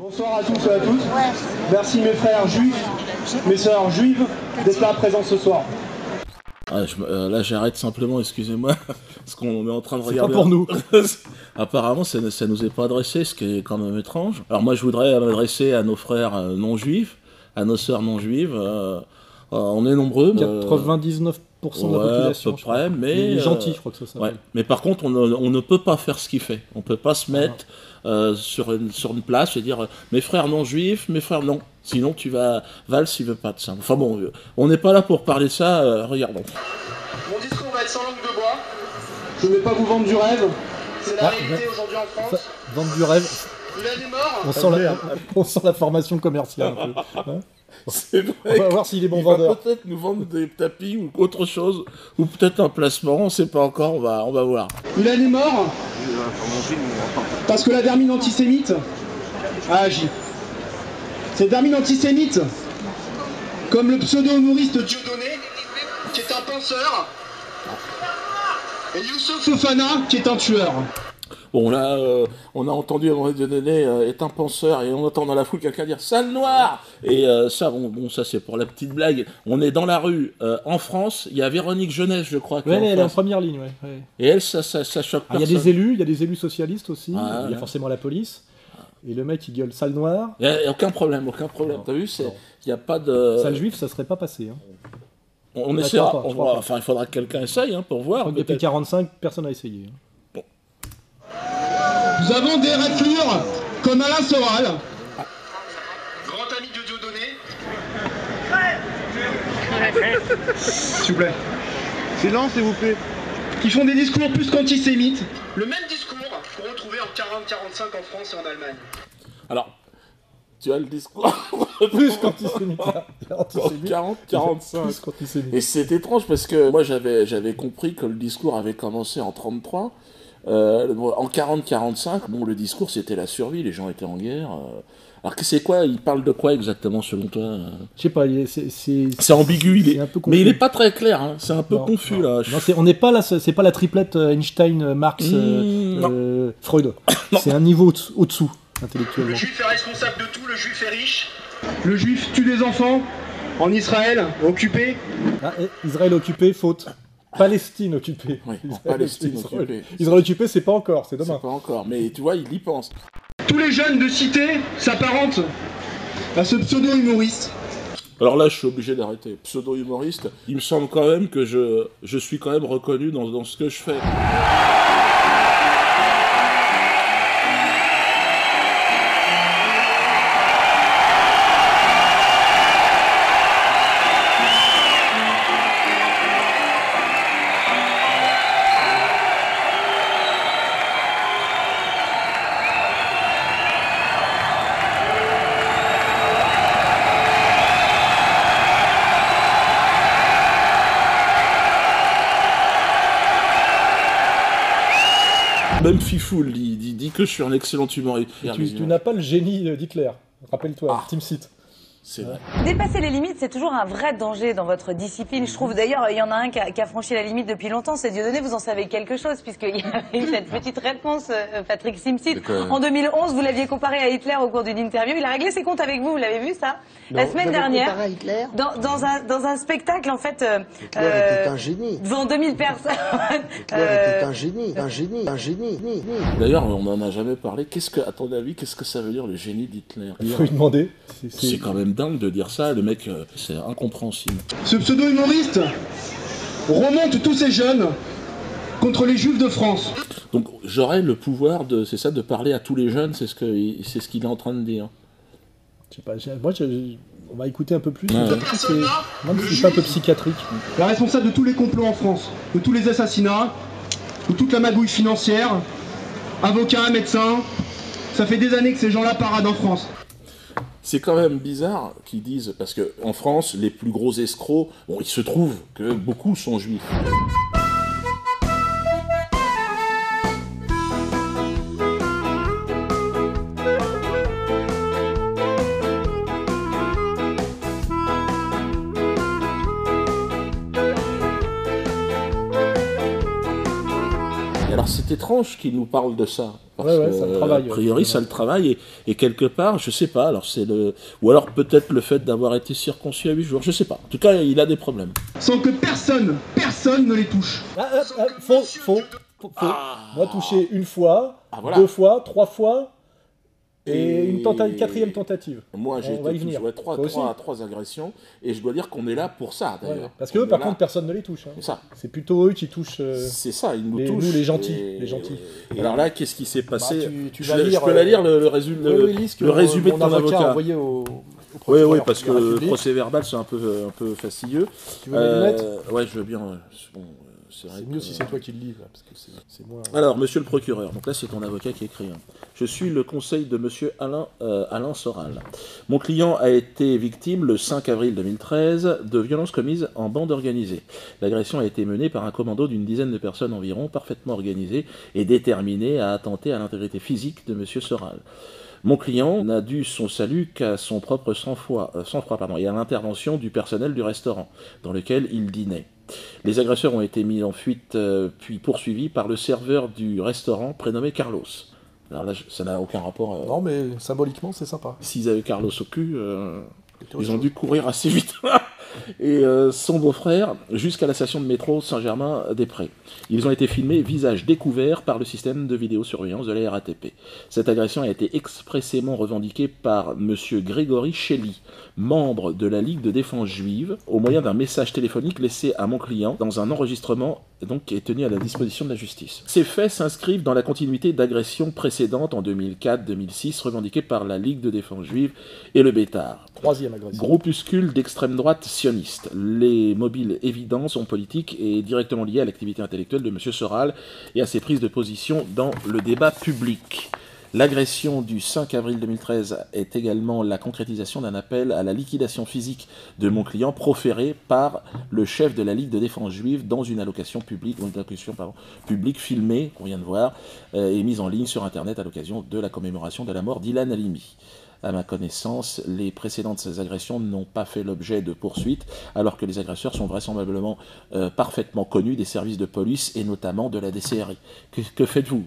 Bonsoir à tous et à toutes. Merci mes frères juifs, mes sœurs juives d'être là présents ce soir. Ah, là j'arrête simplement, excusez-moi, parce qu'on est en train de regarder. C'est pas pour nous. Apparemment ça nous est pas adressé, ce qui est quand même étrange. Alors moi je voudrais m'adresser à nos frères non juifs, à nos sœurs non juives. On est nombreux. 99% de la population. À peu près, mais il est gentil, je crois que ça s'appelle. Ouais. Mais par contre, on ne peut pas faire ce qu'il fait. On peut pas se mettre sur une place et dire mes frères non juifs, mes frères non. Sinon, tu vas Valls, il veut pas de ça. Enfin bon, on n'est pas là pour parler de ça. Regardons. Mon discours va être sans langue de bois. Je ne vais pas vous vendre du rêve. C'est la réalité aujourd'hui en France. Vendre du rêve. Il a des morts. On sent la formation commerciale un peu. Hein, C'est vrai. on va voir s'il est bon Il va vendeur. peut-être nous vendre des tapis ou autre chose, ou peut-être un placement, on sait pas encore, on va voir. Il a des morts. Parce que la vermine antisémite a agi. Cette vermine antisémite, comme le pseudo-humoriste Dieudonné, qui est un penseur, et Youssouf Fofana, qui est un tueur. Bon là, on a entendu à un moment donné est un penseur et on entend dans la foule quelqu'un dire salle noire et ça bon ça c'est pour la petite blague. On est dans la rue en France, il y a Véronique Jeunesse je crois. Ouais, elle est en première ligne. Ouais. Et elle ça choque Il y a personne. il y a des élus socialistes aussi. Ah, il y a forcément la police. Et le mec il gueule salle noire. Il y a aucun problème. T'as vu il y a pas de. Salle juive ça serait pas passé. Hein. On essaiera. Enfin il faudra que quelqu'un essaye pour voir. Depuis 45 personne n'a essayé. Hein. Nous avons des raclures comme Alain Soral, grand ami de Dieudonné. S'il vous plaît. Silence, s'il vous plaît. Qui font des discours plus qu'antisémites. Le même discours qu'on retrouvait en 40-45 en France et en Allemagne. Alors, tu as le discours Plus qu'antisémite. 40-45. Plus qu'antisémite. Et c'est étrange parce que moi j'avais compris que le discours avait commencé en 33. En 40-45, bon, le discours c'était la survie, les gens étaient en guerre. Alors que c'est quoi? Il parle de quoi exactement selon toi? Je sais pas, c'est ambigu, un peu mais il est pas très clair. Hein. C'est un peu confus là. Non, on n'est pas là, c'est pas la triplette Einstein, Marx, Freud. C'est un niveau au-dessous intellectuellement. Le juif est responsable de tout, le juif est riche. Le juif tue des enfants en Israël occupé. Ah, Israël occupé, faute. Palestine occupée. Oui, Palestine occupée. Israël occupé, c'est pas encore, c'est demain. C'est pas encore, mais tu vois, il y pense. Tous les jeunes de cité s'apparentent à ce pseudo-humoriste. Alors là, je suis obligé d'arrêter. Pseudo-humoriste, il me semble quand même que je suis quand même reconnu dans ce que je fais. Même Fifoul dit que je suis un excellent humoriste. Tu n'as pas le génie d'Hitler, rappelle-toi, Team Seat. C'est vrai. Dépasser les limites, c'est toujours un vrai danger dans votre discipline. Je trouve d'ailleurs, il y en a un qui a franchi la limite depuis longtemps, c'est Dieudonné, vous en savez quelque chose, puisqu'il y a eu cette petite réponse, Patrick Simsit. En 2011, vous l'aviez comparé à Hitler au cours d'une interview. Il a réglé ses comptes avec vous l'avez vu ça? La semaine dernière, dans un spectacle, en fait, Hitler était un génie. devant 2000 personnes. Hitler était un génie. D'ailleurs, on n'en a jamais parlé. À ton avis, qu'est-ce que ça veut dire le génie d'Hitler? Il faut lui demander. C'est quand même dingue de dire ça, le mec, c'est incompréhensible. Ce pseudo-humoriste remonte tous ces jeunes contre les juifs de France. Donc j'aurais le pouvoir de parler à tous les jeunes, c'est ce qu'il est en train de dire. Je sais pas, on va écouter un peu plus. Ouais. C'est un peu psychiatrique. La responsable de tous les complots en France, de tous les assassinats, de toute la magouille financière, avocats, médecins, ça fait des années que ces gens-là paradent en France. C'est quand même bizarre qu'ils disent, parce que en France, les plus gros escrocs, bon, il se trouve que beaucoup sont juifs. Alors c'est étrange qu'ils nous parlent de ça, Parce ouais, ça le travaille, a priori, ça le travaille, et quelque part, je sais pas, alors ou alors peut-être le fait d'avoir été circoncis à 8 jours, je sais pas. En tout cas, il a des problèmes. Sans que personne ne les touche. Faux. Moi, touché une fois, voilà. 2 fois, 3 fois, et une 4e tentative. Moi, j'ai été touché 3 agressions, et je dois dire qu'on est là pour ça, d'ailleurs. Ouais, parce que eux, par contre, personne ne les touche. Hein. C'est plutôt eux qui touchent. C'est ça, ils nous touchent. Nous, les gentils. Et alors là, qu'est-ce qui s'est passé? Je peux la lire, le résumé de ton avocat. Envoyé au oui, parce que le procès verbal, c'est un peu fastidieux. Tu veux les mettre? Ouais, je veux bien. Bon, c'est mieux si c'est toi qui le lis, là, parce que c'est moins... Alors, monsieur le procureur, donc là c'est ton avocat qui écrit. Je suis le conseil de monsieur Alain Soral. Mon client a été victime le 5 avril 2013 de violences commises en bande organisée. L'agression a été menée par un commando d'une dizaine de personnes environ, parfaitement organisées et déterminées à attenter à l'intégrité physique de monsieur Soral. Mon client n'a dû son salut qu'à son propre sang-froid et à l'intervention du personnel du restaurant dans lequel il dînait. Les agresseurs ont été mis en fuite puis poursuivis par le serveur du restaurant prénommé Carlos. Alors là, ça n'a aucun rapport... Non, mais symboliquement, c'est sympa. S'ils avaient Carlos au cul, ils ont dû courir assez vite. Et son beau-frère jusqu'à la station de métro Saint-Germain-des-Prés. Ils ont été filmés visage découvert par le système de vidéosurveillance de la RATP. Cette agression a été expressément revendiquée par M. Grégory Shelley, membre de la Ligue de défense juive, au moyen d'un message téléphonique laissé à mon client dans un enregistrement donc, qui est tenu à la disposition de la justice. Ces faits s'inscrivent dans la continuité d'agressions précédentes en 2004-2006 revendiquées par la Ligue de défense juive et le Bétard. 3e agression. Groupuscule d'extrême droite sioniste. Les mobiles évidents sont politiques et directement liés à l'activité intellectuelle de M. Soral et à ses prises de position dans le débat public. L'agression du 5 avril 2013 est également la concrétisation d'un appel à la liquidation physique de mon client proféré par le chef de la Ligue de défense juive dans une allocution publique filmée, qu'on vient de voir, et mise en ligne sur Internet à l'occasion de la commémoration de la mort d'Ilan Halimi. À ma connaissance, les précédentes agressions n'ont pas fait l'objet de poursuites, alors que les agresseurs sont vraisemblablement parfaitement connus des services de police et notamment de la DCRI. Que faites-vous,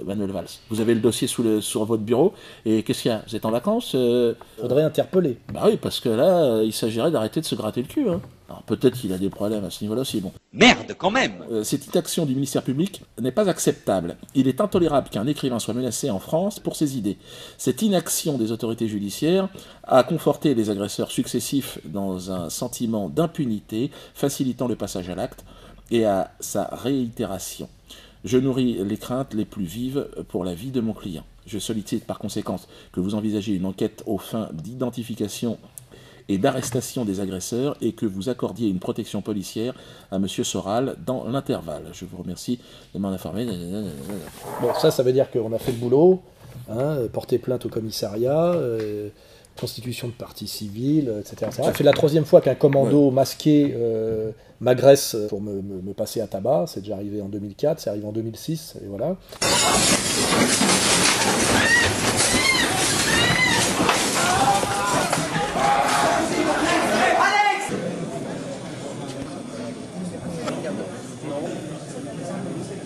Manuel Valls? Vous avez le dossier sur votre bureau, et qu'est-ce qu'il y a? Vous êtes en vacances? Faudrait interpeller. Bah oui, parce que là, il s'agirait d'arrêter de se gratter le cul, hein. Alors peut-être qu'il a des problèmes à ce niveau-là aussi, bon. Merde, quand même! Cette inaction du ministère public n'est pas acceptable. Il est intolérable qu'un écrivain soit menacé en France pour ses idées. Cette inaction des autorités judiciaires a conforté les agresseurs successifs dans un sentiment d'impunité, facilitant le passage à l'acte et à sa réitération. Je nourris les craintes les plus vives pour la vie de mon client. Je sollicite par conséquent que vous envisagez une enquête aux fins d'identification et d'arrestation des agresseurs et que vous accordiez une protection policière à M. Soral dans l'intervalle. Je vous remercie de m'en informer. Bon, ça veut dire qu'on a fait le boulot, hein, porter plainte au commissariat, constitution de partie civile, etc. Ça fait la 3e fois qu'un commando masqué m'agresse pour me passer à tabac. C'est déjà arrivé en 2004, c'est arrivé en 2006, et voilà.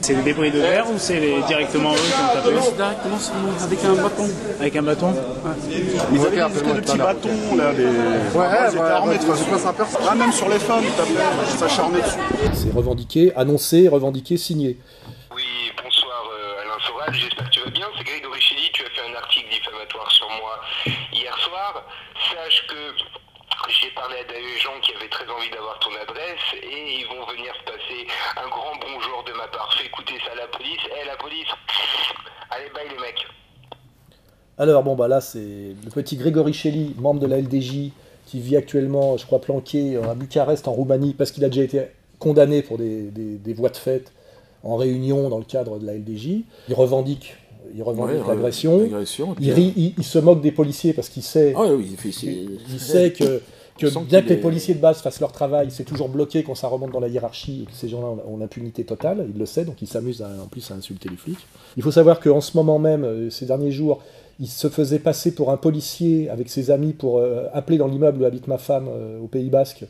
C'est des débris de verre ou c'est directement eux qui ont tapé? C'est directement avec un bâton. Avec un bâton? Ils avaient des espèces de petits bâtons là, ils étaient armés de toute façon. Là même sur les femmes, ils tapaient, s'acharnaient dessus. C'est revendiqué, annoncé, revendiqué, signé. Oui, bonsoir Alain Soral, j'espère que tu vas bien. C'est Grégory Shelley, tu as fait un article diffamatoire sur moi hier soir. Sache que j'ai parlé à des gens qui avaient très envie d'avoir ton adresse et ils vont venir te passer un grand bonjour de ma part. Fais écouter ça à la police. La police, allez bye les mecs. Alors bon bah là c'est le petit Grégory Shelley, membre de la LDJ, qui vit actuellement, je crois, planqué à Bucarest en Roumanie parce qu'il a déjà été condamné pour des voies de fait en réunion dans le cadre de la LDJ. Il revendique l'agression. Il se moque des policiers parce qu'il sait, il sait que bien que les policiers de base fassent leur travail, c'est toujours bloqué quand ça remonte dans la hiérarchie et que ces gens-là ont l'impunité totale. Il le sait, donc il s'amuse en plus à insulter les flics. Il faut savoir qu'en ce moment même, ces derniers jours, il se faisait passer pour un policier avec ses amis pour appeler dans l'immeuble où habite ma femme au Pays Basque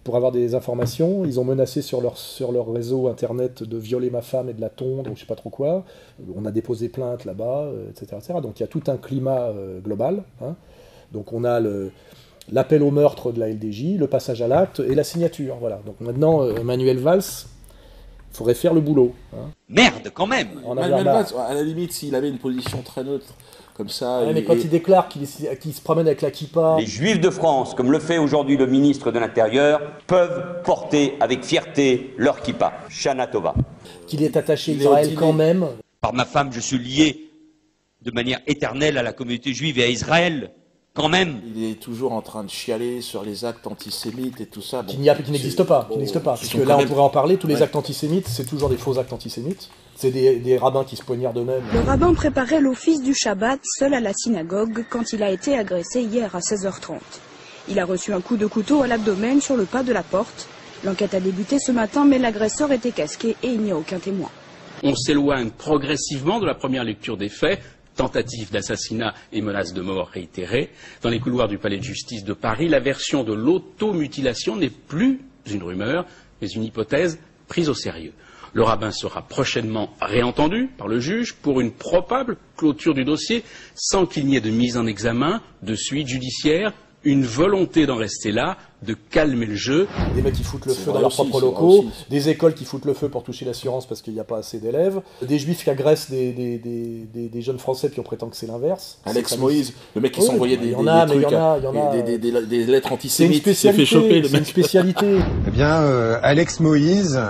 pour avoir des informations. Ils ont menacé sur leur réseau internet de violer ma femme et de la tondre, ou je sais pas trop quoi. On a déposé plainte là-bas, etc., etc. Donc il y a tout un climat global. Hein. Donc on a l'appel au meurtre de la LDJ, le passage à l'acte et la signature. Voilà. Donc maintenant, Manuel Valls, il faudrait faire le boulot. Hein. Merde, quand même. Manuel Valls, à la limite, s'il avait une position très neutre, comme ça... Ouais, mais quand il déclare qu'il se promène avec la kippa... Les Juifs de France, comme le fait aujourd'hui le ministre de l'Intérieur, peuvent porter avec fierté leur kippa. Shana Tova. Qu'il est attaché à Israël quand même. Par ma femme, je suis lié de manière éternelle à la communauté juive et à Israël. Quand même. Il est toujours en train de chialer sur les actes antisémites et tout ça. Bon, qui n'existe pas. Parce que là, on pourrait en parler. Tous les actes antisémites, c'est toujours des faux actes antisémites. C'est des rabbins qui se poignardent eux-mêmes. Le rabbin préparait l'office du Shabbat seul à la synagogue quand il a été agressé hier à 16h30. Il a reçu un coup de couteau à l'abdomen sur le pas de la porte. L'enquête a débuté ce matin, mais l'agresseur était casqué et il n'y a aucun témoin. On s'éloigne progressivement de la première lecture des faits. Tentative d'assassinat et menace de mort réitérées. Dans les couloirs du palais de justice de Paris, la version de l'automutilation n'est plus une rumeur, mais une hypothèse prise au sérieux. Le rabbin sera prochainement réentendu par le juge pour une probable clôture du dossier, sans qu'il n'y ait de mise en examen, de suite judiciaire, une volonté d'en rester là, de calmer le jeu. Des mecs qui foutent le feu dans leurs propres locaux, des écoles qui foutent le feu pour toucher l'assurance parce qu'il n'y a pas assez d'élèves, des juifs qui agressent des jeunes français puis on prétend que c'est l'inverse. Alex Moïse, le mec qui s'envoyait des lettres antisémites, c'est une spécialité. Eh bien, Alex Moïse,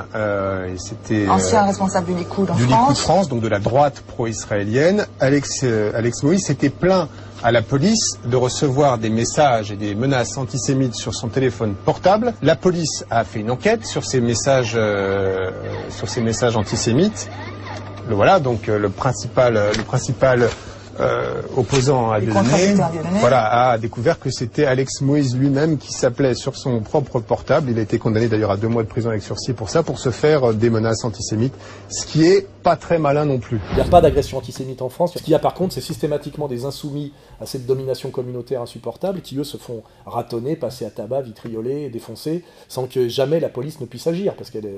c'était ancien responsable du Likoud en France, donc de la droite pro-israélienne. Alex Moïse s'était plaint à la police de recevoir des messages et des menaces antisémites sur son téléphone portable. La police a fait une enquête sur ces messages antisémites. Voilà, donc le principal opposant à Dieudonné, a découvert que c'était Alex Moïse lui-même qui s'appelait sur son propre portable. Il a été condamné d'ailleurs à 2 mois de prison avec sursis pour ça, pour se faire des menaces antisémites, ce qui est pas très malin non plus. Il n'y a pas d'agression antisémite en France. Ce qu'il y a par contre, c'est systématiquement des insoumis à cette domination communautaire insupportable qui, eux, se font ratonner, passer à tabac, vitrioler, défoncer, sans que jamais la police ne puisse agir, parce qu'elle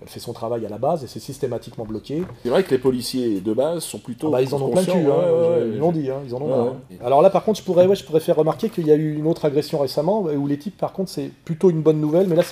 fait son travail à la base et c'est systématiquement bloqué. C'est vrai que les policiers de base sont plutôt... ils en ont plein le cul, ils l'ont dit, ils en ont marre. Alors là par contre je pourrais faire remarquer qu'il y a eu une autre agression récemment où les types par contre c'est plutôt une bonne nouvelle, mais là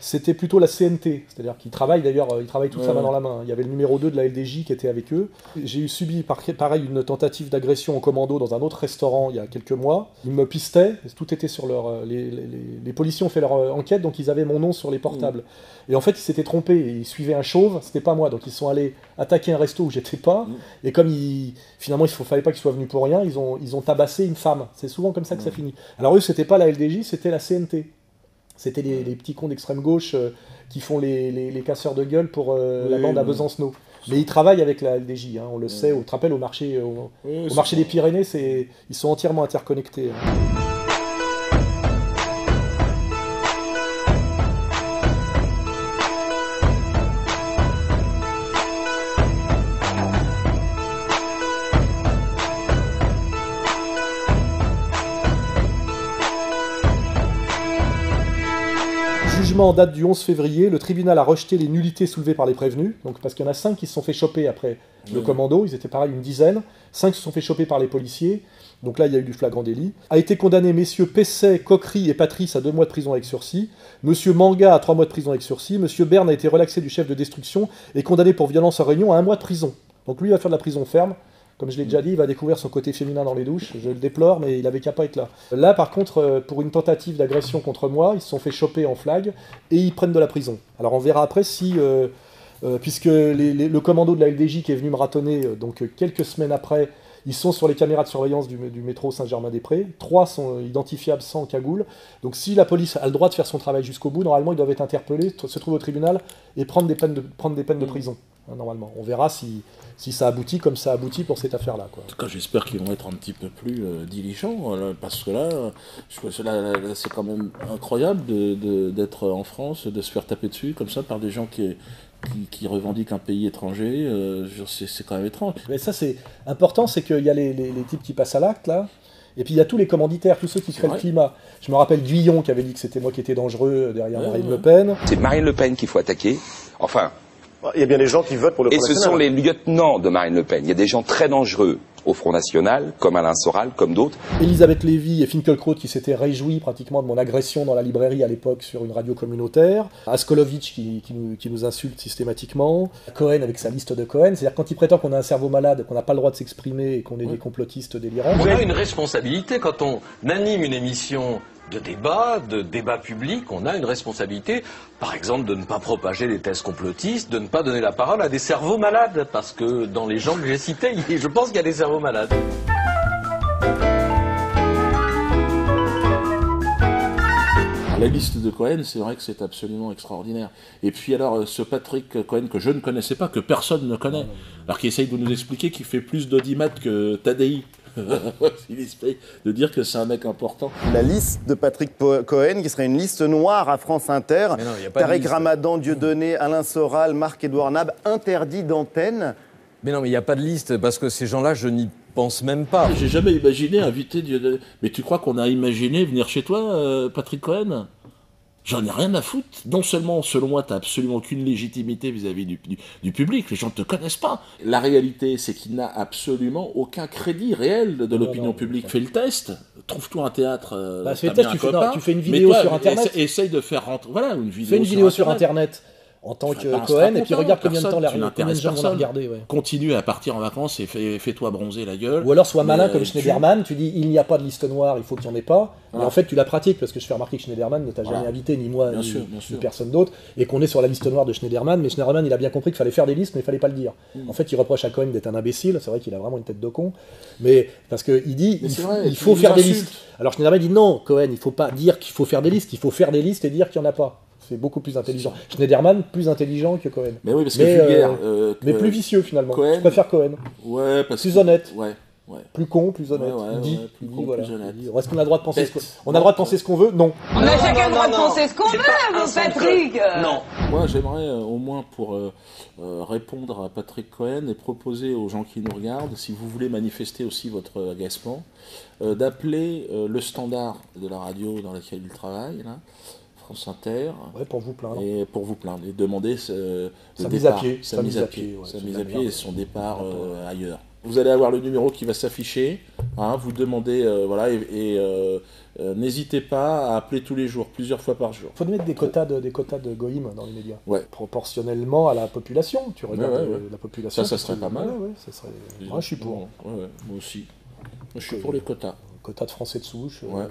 c'était plutôt la CNT, c'est-à-dire qu'ils travaillent d'ailleurs, ils travaillent tous la main dans la main. Il y avait le numéro 2 de la LDJ qui était avec eux. J'ai subi pareil une tentative d'agression au commando dans un autre restaurant il y a quelques mois. Ils me pistaient, tout était sur leur... Les policiers ont fait leur enquête, donc ils avaient mon nom sur les portables. Et en fait ils s'étaient trompés, ils suivaient un chauve, c'était pas moi, donc ils sont allés attaquer un resto où j'étais pas, et comme finalement il fallait pas qu'ils soient venus pour rien, ils ont tabassé une femme. C'est souvent comme ça que ça finit. Alors eux c'était pas la LDJ, c'était la CNT. C'était les petits cons d'extrême gauche qui font les casseurs de gueule pour la bande à Besancenot. Mais ils travaillent avec la LDJ, on le sait, on te rappelle au marché des Pyrénées, ils sont entièrement interconnectés. En date du 11 février, le tribunal a rejeté les nullités soulevées par les prévenus, donc parce qu'il y en a 5 qui se sont fait choper après le commando, ils étaient pareil une dizaine, 5 se sont fait choper par les policiers, donc là il y a eu du flagrant délit. A été condamné messieurs Pesset, Coquery et Patrice à 2 mois de prison avec sursis, monsieur Manga à 3 mois de prison avec sursis, monsieur Berne a été relaxé du chef de destruction et condamné pour violence en réunion à 1 mois de prison. Donc lui il va faire de la prison ferme. Comme je l'ai déjà dit, il va découvrir son côté féminin dans les douches. Je le déplore, mais il avait qu'à pas être là. Là, par contre, pour une tentative d'agression contre moi, ils se sont fait choper en flag et ils prennent de la prison. Alors on verra après si, puisque le commando de la LDJ qui est venu me ratonner, donc quelques semaines après, ils sont sur les caméras de surveillance du métro Saint-Germain-des-Prés. 3 sont identifiables sans cagoule. Donc si la police a le droit de faire son travail jusqu'au bout, normalement ils doivent être interpellés, se trouver au tribunal et prendre des peines de prison. Normalement. On verra si ça aboutit comme ça aboutit pour cette affaire-là. En tout cas, j'espère qu'ils vont être un petit peu plus diligents, parce que là, c'est quand même incroyable d'être en France, de se faire taper dessus comme ça par des gens qui revendiquent un pays étranger. C'est quand même étrange. Mais ça, c'est important, c'est qu'il y a les types qui passent à l'acte, là, Et puis il y a tous les commanditaires, tous ceux qui créent le climat. Je me rappelle Guillon qui avait dit que c'était moi qui étais dangereux derrière Marine Le Pen. C'est Marine Le Pen qu'il faut attaquer. Enfin... Il y a bien des gens qui votent pour le Front National. Et ce sont les lieutenants de Marine Le Pen. Il y a des gens très dangereux au Front National, comme Alain Soral, comme d'autres. Elisabeth Lévy et Finkielkraut qui s'étaient réjouis pratiquement de mon agression dans la librairie à l'époque sur une radio communautaire. Askolovitch qui nous insulte systématiquement. Cohen avec sa liste de Cohen. C'est-à-dire quand il prétend qu'on a un cerveau malade, qu'on n'a pas le droit de s'exprimer et qu'on est des complotistes délirants. On a une responsabilité quand on anime une émission de débat public, on a une responsabilité, par exemple, de ne pas propager des thèses complotistes, de ne pas donner la parole à des cerveaux malades, parce que dans les gens que j'ai cités, je pense qu'il y a des cerveaux malades. La liste de Cohen, c'est vrai que c'est absolument extraordinaire. Et puis alors, ce Patrick Cohen que je ne connaissais pas, que personne ne connaît, alors qui essaye de nous expliquer qu'il fait plus d'audimat que Tadei. Il essaye de dire que c'est un mec important. La liste de Patrick Cohen, qui serait une liste noire à France Inter. Tariq Ramadan, Dieudonné, Alain Soral, Marc-Édouard Nab, interdit d'antenne. Mais non, mais il n'y a pas de liste, parce que ces gens-là, je n'y pense même pas. J'ai jamais imaginé inviter Dieudonné. Mais tu crois qu'on a imaginé venir chez toi, Patrick Cohen ? J'en ai rien à foutre. Non seulement, selon moi, tu n'as absolument aucune légitimité vis-à-vis du public, les gens ne te connaissent pas. La réalité, c'est qu'il n'a absolument aucun crédit réel de l'opinion publique. Fais le test, trouve-toi un théâtre, fais le test, tu fais une vidéo sur Internet. Essaye de faire rentrer... Voilà, une vidéo fais une vidéo sur Internet. En tant que Cohen, et puis regarde combien de temps combien de gens vont la regarder. Ouais. Continue à partir en vacances et fais-toi bronzer la gueule. Ou alors sois malin comme Schneiderman, tu dis il n'y a pas de liste noire, il faut qu'il n'y en ait pas. Et en fait tu la pratiques, parce que je fais remarquer que Schneiderman ne t'a jamais invité, ni moi, ni personne d'autre, et qu'on est sur la liste noire de Schneiderman, mais Schneiderman il a bien compris qu'il fallait faire des listes, mais il fallait pas le dire. En fait il reproche à Cohen d'être un imbécile, c'est vrai qu'il a vraiment une tête de con, mais parce qu'il dit il faut faire des listes. Alors Schneiderman dit non, Cohen, il faut pas dire qu'il faut faire des listes, il faut faire des listes et dire qu'il n'y en a pas. C'est beaucoup plus intelligent. Schneiderman, plus intelligent que Cohen. Mais oui, parce que vulgaire. Mais plus vicieux, finalement. Cohen, je préfère Cohen. Ouais, parce plus honnête. Ouais. Plus con, plus honnête. Plus honnête. Est-ce qu'on a le droit de penser on a le droit de penser ce qu'on veut? Non. On a chacun le droit de penser ce qu'on veut, Patrick. Non. Moi, j'aimerais, au moins pour répondre à Patrick Cohen et proposer aux gens qui nous regardent, si vous voulez manifester aussi votre agacement, d'appeler le standard de la radio dans laquelle il travaille, là, France Inter, pour vous plaindre. Et pour vous plaindre, et demander sa mise à pied, sa mise à pied et son départ ailleurs. Vous allez avoir le numéro qui va s'afficher, vous demandez, n'hésitez pas à appeler tous les jours, plusieurs fois par jour. Il faut mettre des quotas de goïm dans les médias, proportionnellement à la population. Tu regardes la population. Ça serait pas mal. Ça serait... Moi, je suis pour. Moi aussi. Moi, je suis pour les quotas. Quotas de Français de souche. Moi,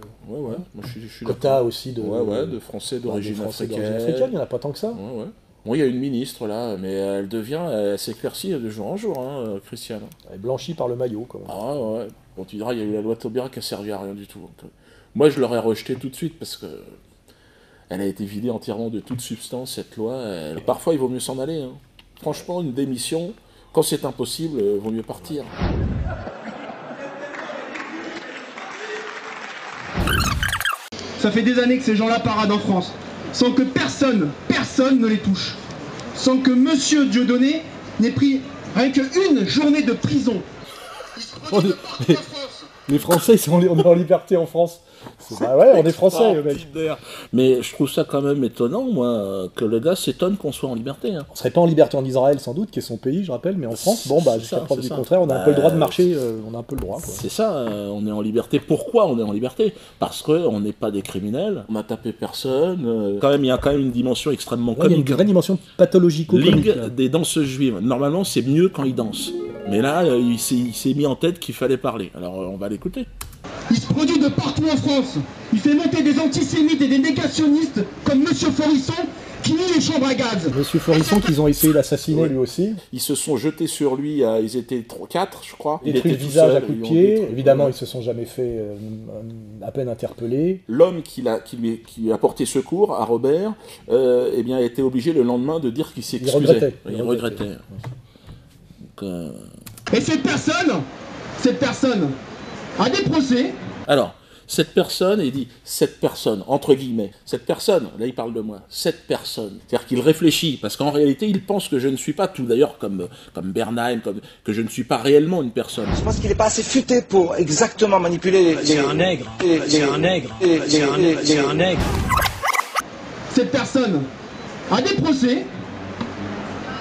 je suis quotas aussi de Français d'origine africaine. Il n'y en a pas tant que ça. Bon, il y a une ministre là, mais elle s'éclaircit de jour en jour, Christiane. Elle est blanchie par le maillot, quand même. Ah ouais. Bon, tu diras, il y a eu la loi Taubira qui a servi à rien du tout. Donc, moi, je l'aurais rejetée tout de suite parce que elle a été vidée entièrement de toute substance, cette loi. Parfois, il vaut mieux s'en aller. Franchement, une démission, quand c'est impossible, il vaut mieux partir. Ça fait des années que ces gens-là paradent en France, sans que personne ne les touche. Sans que Monsieur Dieudonné n'ait pris rien qu'une journée de prison. Les Français, on est en liberté en France. On est Français, mec. Mais je trouve ça quand même étonnant, moi, que le gars s'étonne qu'on soit en liberté. On serait pas en liberté en Israël, sans doute, qui est son pays, je rappelle, mais en France, jusqu'à preuve du contraire, on a un peu le droit de marcher, on a un peu le droit. C'est ça, on est en liberté. Pourquoi on est en liberté? Parce qu'on n'est pas des criminels, on n'a tapé personne. Quand même, il y a quand même une dimension extrêmement comique. Il y a une vraie dimension pathologico-comique. Ligue des danseuses juives. Normalement, c'est mieux quand ils dansent. Mais là, il s'est mis en tête qu'il fallait parler. Alors, on va l'écouter. Il se produit de partout en France. Il fait monter des antisémites et des négationnistes comme Monsieur Forisson qui nie les chambres à gaz. Monsieur Forisson qu'ils ont essayé d'assassiner lui aussi. Ils se sont jetés sur lui, ils étaient 4 je crois. Détruit le visage à coups de pied. Évidemment, ils se sont jamais fait à peine interpeller. L'homme qui lui a porté secours à Robert, a été obligé le lendemain de dire qu'il s'excusait. Il regrettait. Et cette personne a des procès. Alors, cette personne, et il dit cette personne, entre guillemets, cette personne, là il parle de moi, cette personne. C'est-à-dire qu'il réfléchit, parce qu'en réalité, il pense que je ne suis pas tout, d'ailleurs, comme Bernheim, que je ne suis pas réellement une personne. Je pense qu'il n'est pas assez futé pour exactement manipuler les... C'est un nègre, c'est un nègre, c'est un nègre. Cette personne a des procès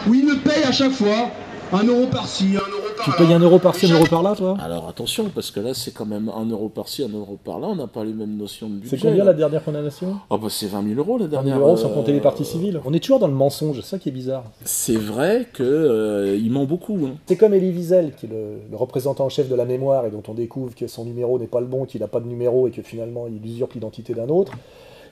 où il me paye à chaque fois 1 euro par-ci, 1 euro par-là. Tu payes 1 euro par-ci, 1 euro par-là, toi? Alors attention, parce que là, c'est quand même 1 euro par-ci, 1 euro par-là, on n'a pas les mêmes notions de budget. C'est combien la dernière condamnation? Oh bah c'est 20 000 euros la dernière. 20 000 euros sans compter les parties civiles. On est toujours dans le mensonge, c'est ça qui est bizarre. C'est vrai qu'il ment beaucoup. Hein. C'est comme Elie Wiesel, qui est le représentant en chef de la mémoire, et dont on découvre que son numéro n'est pas le bon, qu'il n'a pas de numéro, et que finalement il usurpe l'identité d'un autre.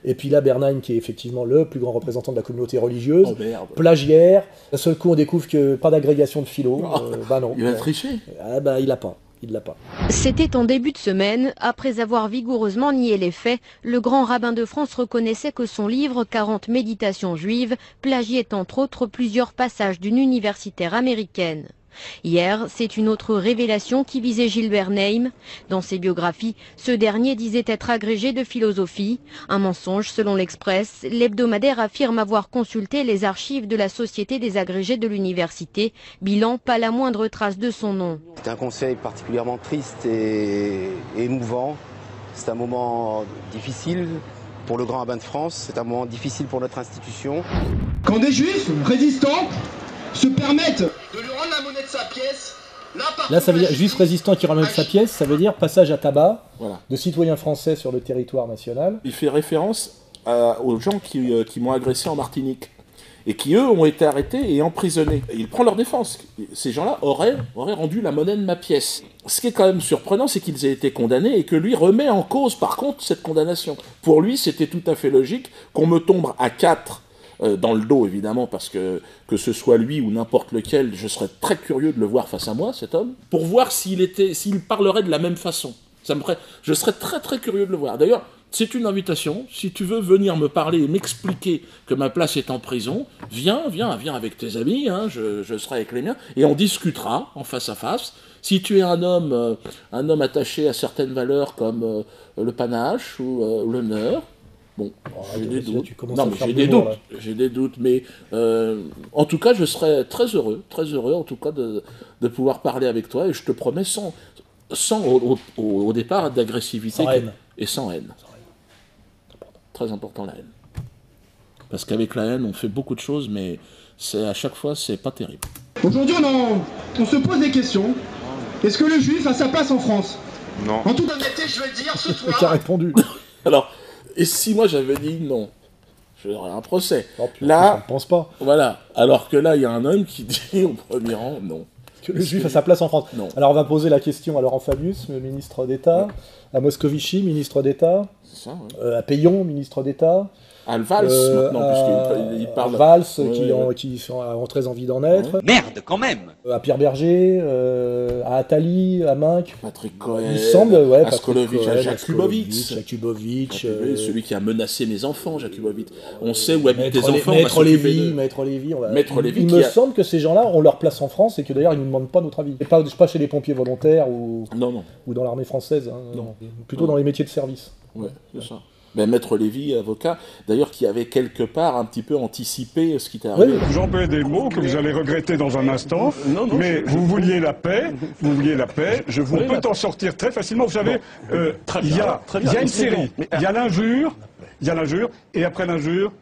Et puis là, Bernheim, qui est effectivement le plus grand représentant de la communauté religieuse, plagiaire. D'un seul coup, on découvre que pas d'agrégation de philo. Bah non. Il a triché. Ah bah il l'a pas. Il l'a pas. C'était en début de semaine. Après avoir vigoureusement nié les faits, le grand rabbin de France reconnaissait que son livre 40 méditations juives plagiait entre autres plusieurs passages d'une universitaire américaine. Hier, c'est une autre révélation qui visait Gilles Bernheim. Dans ses biographies, ce dernier disait être agrégé de philosophie. Un mensonge selon l'Express. L'hebdomadaire affirme avoir consulté les archives de la Société des agrégés de l'université. Bilan, pas la moindre trace de son nom. C'est un conseil particulièrement triste et émouvant. C'est un moment difficile pour le grand rabbin de France. C'est un moment difficile pour notre institution. Quand des juifs résistants se permettent de lui rendre la monnaie de sa pièce, là ça veut dire juif résistant qui ramène sa pièce, ça veut dire passage à tabac voilà. De citoyens français sur le territoire national. Il fait référence aux gens qui m'ont agressé en Martinique et qui eux ont été arrêtés et emprisonnés. Et il prend leur défense. Ces gens-là auraient rendu la monnaie de ma pièce. Ce qui est quand même surprenant, c'est qu'ils aient été condamnés et que lui remet en cause par contre cette condamnation. Pour lui, c'était tout à fait logique qu'on me tombe à 4 dans le dos, évidemment, parce que ce soit lui ou n'importe lequel, je serais très curieux de le voir face à moi, cet homme, pour voir s'il parlerait de la même façon. Je serais très très curieux de le voir. D'ailleurs, c'est une invitation. Si tu veux venir me parler et m'expliquer que ma place est en prison, viens avec tes amis, hein, je serai avec les miens, et on discutera en face à face. Si tu es un homme attaché à certaines valeurs comme le panache ou l'honneur, bon, j'ai des doutes. Non, mais j'ai des doutes, mais en tout cas, je serais très heureux en tout cas de pouvoir parler avec toi, et je te promets sans au départ d'agressivité et sans haine. Très important la haine. Parce qu'avec la haine, on fait beaucoup de choses, mais à chaque fois, c'est pas terrible. Aujourd'hui, on se pose des questions. Est-ce que le juif a sa place en France? Non. En toute honnêteté, je vais le dire ce soir. Qui a répondu? Alors. Et si moi j'avais dit non, j'aurais un procès. Oh, là, je ne pense pas. Voilà. Alors que là, il y a un homme qui dit au premier rang non. Que le juif a sa place en France. Non. Alors on va poser la question à Laurent Fabius, le ministre d'État, à Moscovici, ministre d'État, à Payon, ministre d'État. À Valls maintenant, puisqu'il parle. À Valls, qui ont très envie d'en être. Merde, quand même. À Pierre Berger, à Attali, à Minck. Patrick Cohen. Il semble, ouais. Askolovitch, à Jakubowicz. Celui qui a menacé mes enfants, Jakubowicz. On sait où habitent tes enfants. Maître Lévy. Il me semble que ces gens-là ont leur place en France et que d'ailleurs ils ne nous demandent pas notre avis. Et pas chez les pompiers volontaires ou dans l'armée française. Hein, non. Plutôt dans les métiers de service. Ouais, c'est ça. Ben, Maître Lévy, avocat, d'ailleurs, qui avait quelque part un petit peu anticipé ce qui t'est arrivé. Vous employez des mots que vous allez regretter dans un instant, mais vous vouliez la paix, je vous peux t'en sortir très facilement. Vous savez, il y a une série, il y a l'injure, et après l'injure,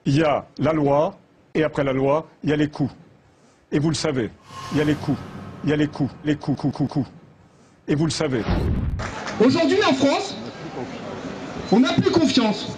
il y a la loi, et après la loi, il y a les coups. Et vous le savez, il y a les coups, les coups. Et vous le savez. Aujourd'hui, en France, on n'a plus confiance.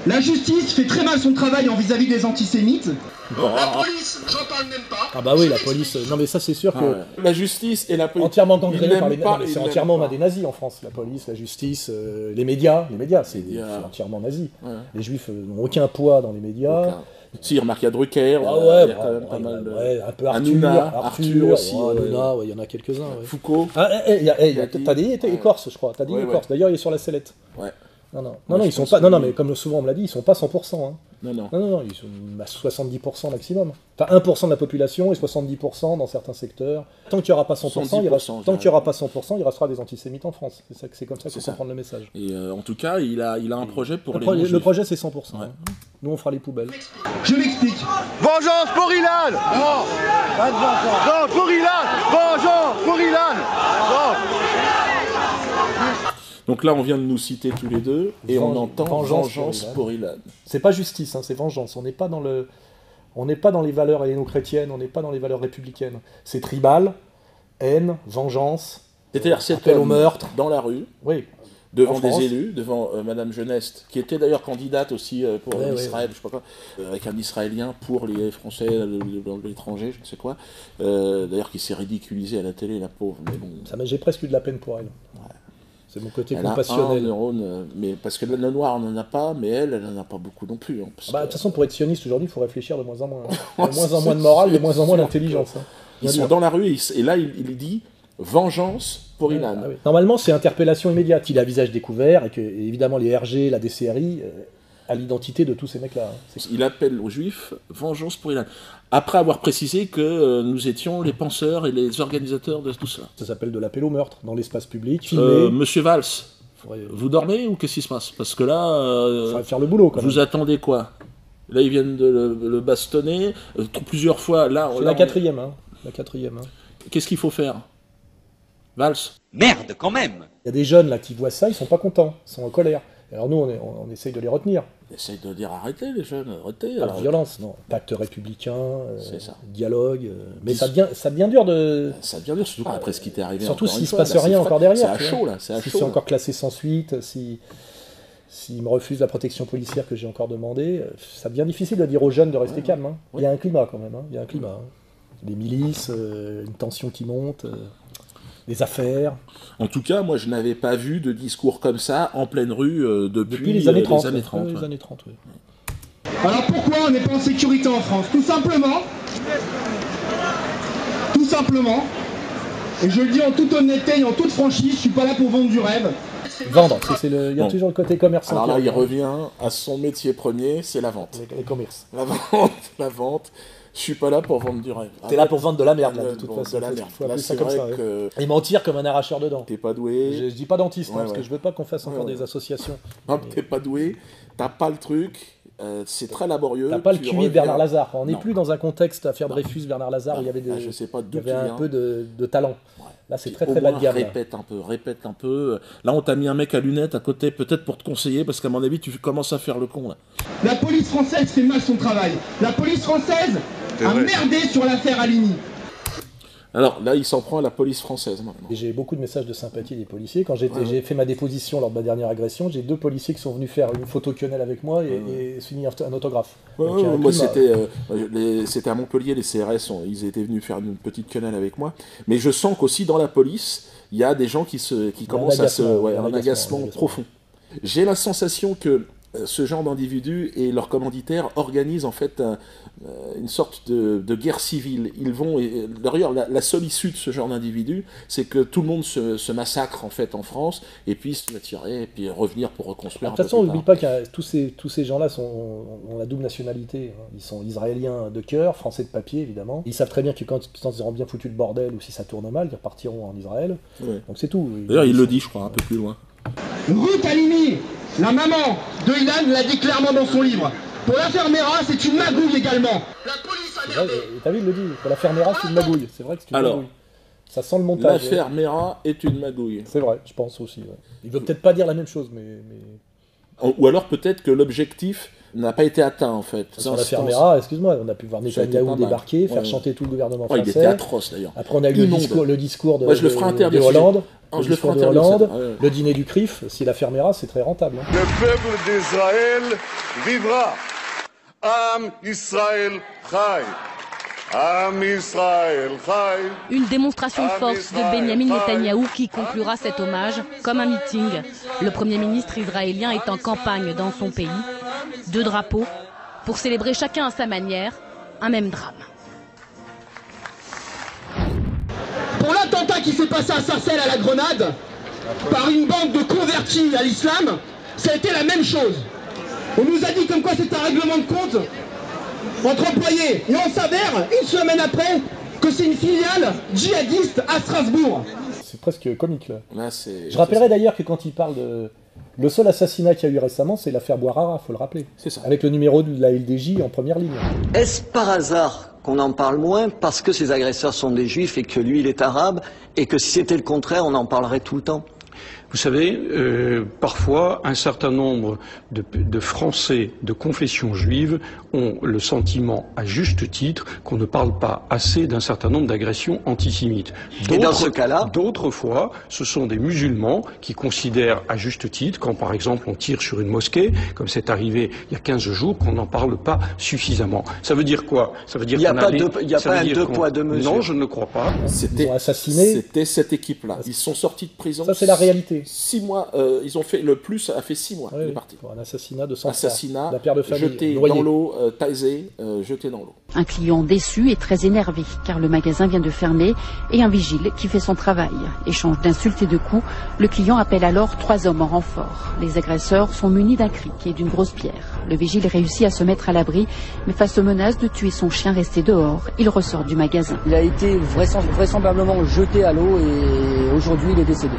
La justice fait très mal son travail vis-à-vis des antisémites. La police, j'en parle même pas. Ah bah oui, la police. Non mais ça c'est sûr que la justice et la police entièrement gangrénée par les. C'est entièrement des nazis en France. La police, la justice, les médias, c'est entièrement nazi. Ouais. Les juifs n'ont aucun poids dans les médias. Si, remarque, il y a Drucker, il y a quand même pas mal de... un peu Arthur aussi. Hanouna, il y en a quelques-uns. Foucault. T'as dit Écorce, je crois. T'as dit Écorce. D'ailleurs, il est sur la sellette. Ouais. Non, ils sont pas. Non, mais comme souvent on me l'a dit, ils sont pas 100%. Hein. Non, non. Non, ils sont à 70% maximum. Enfin, 1% de la population et 70% dans certains secteurs. Tant qu'il n'y aura pas 100%, il restera des antisémites en France. C'est comme ça qu'il faut comprendre le message. Et en tout cas, il a un projet pour les non-juifs. Le projet, c'est 100%. Ouais. Nous, on fera les poubelles. Je m'explique. Vengeance pour Ilan. Non, pas de vengeance. Non, pour Ilan. Vengeance pour Ilan. Non. Donc là, on vient de nous citer tous les deux, et on entend vengeance pour Ilan. C'est pas justice, hein, c'est vengeance. On n'est pas dans les valeurs helléno-chrétiennes, on n'est pas dans les valeurs républicaines. C'est tribal, haine, vengeance, c'est-à-dire cet appel au meurtre. Dans la rue, oui. devant des élus, devant Madame Geneste, qui était d'ailleurs candidate aussi pour Israël, je sais pas quoi, avec un Israélien pour les Français dans l'étranger, je ne sais quoi, d'ailleurs qui s'est ridiculisé à la télé, la pauvre. Mais bon. J'ai presque eu de la peine pour elle. Ouais. C'est mon côté elle compassionnel. A un neurone, mais parce que le noir, on n'en a pas, mais elle n'en a pas beaucoup non plus. Hein, de toute façon, pour être sioniste aujourd'hui, il faut réfléchir de moins en moins. De moins en moins de morale, de moins en moins d'intelligence. Hein. Ils sont dans la rue, et là, il dit vengeance pour Ilan. Ah oui. Normalement, c'est interpellation immédiate. Il a visage découvert, et que, évidemment, les RG, la DCRI, a l'identité de tous ces mecs-là. Il appelle aux Juifs vengeance pour Ilan. Après avoir précisé que nous étions les penseurs et les organisateurs de tout ça. Ça s'appelle de l'appel au meurtre, dans l'espace public. Monsieur Valls, vous dormez ou qu'est-ce qui se passe? Parce que là, ça va faire le boulot, quand vous même. Attendez quoi? Là, ils viennent de le bastonner plusieurs fois. C'est la quatrième. Hein. La quatrième. Hein. Qu'est-ce qu'il faut faire? Valls? Merde, quand même! Il y a des jeunes là qui voient ça, ils sont pas contents, ils sont en colère. Alors nous, on essaye de les retenir. On essaye de dire arrêtez les jeunes, arrêtez. Pas de violence, non. Pacte républicain, dialogue. Mais ça devient dur de... Ça devient dur, surtout après ce qui t'est arrivé. Surtout s'il se passe rien encore derrière. C'est à chaud, là. Si c'est encore classé sans suite, s'ils me refusent la protection policière que j'ai encore demandée, ça devient difficile de dire aux jeunes de rester calmes. Hein. Il y a un climat quand même, hein. Il y a un climat. Hein. Des milices, une tension qui monte... des affaires. En tout cas, moi, je n'avais pas vu de discours comme ça en pleine rue depuis les années 30. Les années 30, oui. Alors pourquoi on n'est pas en sécurité en France? Tout simplement, et je le dis en toute honnêteté et en toute franchise, je suis pas là pour vendre du rêve. Vendre, il y a toujours le côté commerçant. Alors là, il revient à son métier premier, c'est la vente. Les commerces. La vente. Je suis pas là pour vendre du rêve. T'es là pour vendre de la merde, là, de toute façon. De la merde. Là, c'est comme ça. Et mentir comme un arracheur de dents. T'es pas doué. Je dis pas dentiste, parce que je veux pas qu'on fasse encore des associations. Non, t'es pas doué, t'as pas le truc, c'est très laborieux. T'as pas le QI de Bernard Lazare. On n'est plus dans un contexte affaire Dreyfus, Bernard Lazare, où il y avait, un peu de talent. Là, c'est très bas de gamme. Répète un peu. Là, on t'a mis un mec à lunettes à côté, peut-être pour te conseiller, parce qu'à mon avis, tu commences à faire le con, là. La police française fait mal son travail. La police française a merdé sur l'affaire Halimi. Alors là, il s'en prend à la police française maintenant. J'ai beaucoup de messages de sympathie des policiers. Quand j'ai fait ma déposition lors de ma dernière agression, j'ai 2 policiers qui sont venus faire une photo quenelle avec moi et signer un autographe. Moi, c'était à Montpellier, les CRS, ils étaient venus faire une petite quenelle avec moi. Mais je sens qu'aussi dans la police, il y a des gens qui commencent un agacement profond. J'ai la sensation que ce genre d'individus et leurs commanditaires organisent en fait une sorte de guerre civile. Ils vont, d'ailleurs, la seule issue de ce genre d'individus, c'est que tout le monde se massacre en fait en France et puisse tirer et puis revenir pour reconstruire. De toute façon, n'oublie pas que tous ces gens-là ont la double nationalité. Ils sont israéliens de cœur, français de papier évidemment. Ils savent très bien que quand ils auront bien foutu le bordel ou si ça tourne mal, ils repartiront en Israël. Ouais. Donc c'est tout. D'ailleurs, il le dit, je crois, un peu plus loin. Ruth Halimi, la maman de Ilan, l'a dit clairement dans son livre. Pour l'affaire Mera, c'est une magouille également. La police a merdé. T'as vu, il le dit. Pour l'affaire Mera, c'est une magouille. C'est vrai que c'est une magouille. Ça sent le montage. L'affaire Mera est une magouille. C'est vrai, je pense aussi. Ouais. Il veut peut-être pas dire la même chose, mais... Ou alors peut-être que l'objectif n'a pas été atteint en fait. Sur l'affaire Mera, excuse-moi, on a pu voir Netanyahou débarquer, faire chanter tout le gouvernement français. Il était atroce d'ailleurs. Après on a eu le discours de Hollande. Le dîner du CRIF, si l'affaire Mera, c'est très rentable. Hein. Le peuple d'Israël vivra. Am Israël Chai. Am Israël Chai. Une démonstration de force de Benyamin Netanyahou qui conclura cet hommage comme un meeting. Le Premier ministre israélien est en campagne dans son pays. 2 drapeaux pour célébrer chacun à sa manière un même drame. Pour l'attentat qui s'est passé à Sarcelles à la Grenade, par une bande de convertis à l'islam, ça a été la même chose. On nous a dit comme quoi c'est un règlement de compte entre employés. Et on s'avère, une semaine après, que c'est une filiale djihadiste à Strasbourg. C'est presque comique, là. Là, je rappellerai d'ailleurs que quand il parle de... Le seul assassinat qu'il y a eu récemment, c'est l'affaire Bouarara, faut le rappeler. C'est ça. Avec le numéro de la LDJ en première ligne. Est-ce par hasard qu'on en parle moins parce que ces agresseurs sont des juifs et que lui il est arabe, et que si c'était le contraire, on en parlerait tout le temps? Vous savez, parfois, un certain nombre de Français de confession juive ont le sentiment, à juste titre, qu'on ne parle pas assez d'un certain nombre d'agressions antisémites. Et dans ce cas-là, d'autres fois, ce sont des musulmans qui considèrent, à juste titre, quand par exemple on tire sur une mosquée, comme c'est arrivé il y a 15 jours, qu'on n'en parle pas suffisamment. Ça veut dire quoi? Ça veut dire il n'y a pas un deux poids, deux mesures. Non, je ne crois pas. Ils ont assassiné. C'était cette équipe-là. Ils sont sortis de prison. Ça, c'est la réalité. 6 mois, ils ont fait le plus, a fait 6 mois. Oui, il est parti. Pour un assassinat de sang. Assassinat, la père de famille, jeté dans l'eau, taisé, jeté dans l'eau. Un client déçu et très énervé car le magasin vient de fermer et un vigile qui fait son travail. Échange d'insultes et de coups, le client appelle alors 3 hommes en renfort. Les agresseurs sont munis d'un cric et d'une grosse pierre. Le vigile réussit à se mettre à l'abri, mais face aux menaces de tuer son chien resté dehors, il ressort du magasin. Il a été vraisemblablement jeté à l'eau et aujourd'hui il est décédé.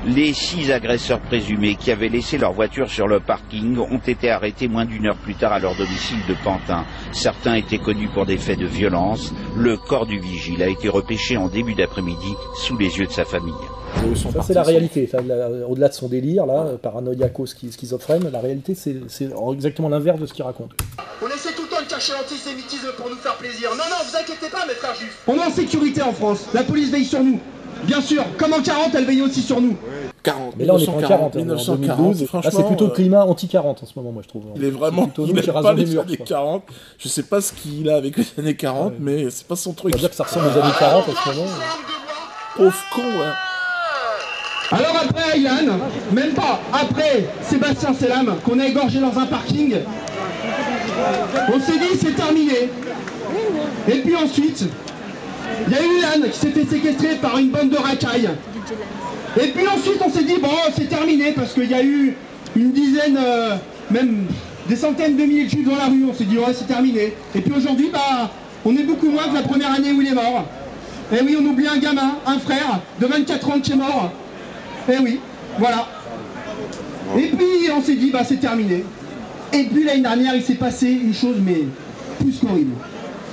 Les 6 agresseurs présumés qui avaient laissé leur voiture sur le parking ont été arrêtés moins d'1 heure plus tard à leur domicile de Pantin. Certains étaient connus pour des faits de violence. Le corps du vigile a été repêché en début d'après-midi sous les yeux de sa famille. Ça, c'est la réalité. Au-delà de son délire, là, paranoïaco-schizophrène, la réalité, c'est exactement l'inverse de ce qu'il raconte. On essaie tout le temps de cacher l'antisémitisme pour nous faire plaisir. Non, vous inquiétez pas, mes frères juifs. On est en sécurité en France. La police veille sur nous. Bien sûr, comme en 40, elle veille aussi sur nous. 40, mais là, on est pas en 40, 1940, en 2012. Là, c'est plutôt le climat anti-40 en ce moment, moi, je trouve. Il est vraiment, il n'aime pas les années 40. Je sais pas ce qu'il a avec les années 40, mais c'est pas son truc. On va dire que ça ressemble aux années 40 en ce moment. Pauvre con, hein. Alors après Aylan, même pas, après Sébastien Selam, qu'on a égorgé dans un parking, on s'est dit c'est terminé. Et puis ensuite, il y a eu Yann qui s'est fait séquestrer par une bande de racailles. Et puis ensuite on s'est dit bon c'est terminé parce qu'il y a eu une dizaine, même des centaines de milliers de juifs dans la rue. On s'est dit ouais c'est terminé. Et puis aujourd'hui on est beaucoup moins que la première année où il est mort. Et oui on oublie un gamin, un frère de 24 ans qui est mort. Et oui, voilà. Et puis on s'est dit c'est terminé. Et puis l'année dernière il s'est passé une chose mais plus qu'horrible.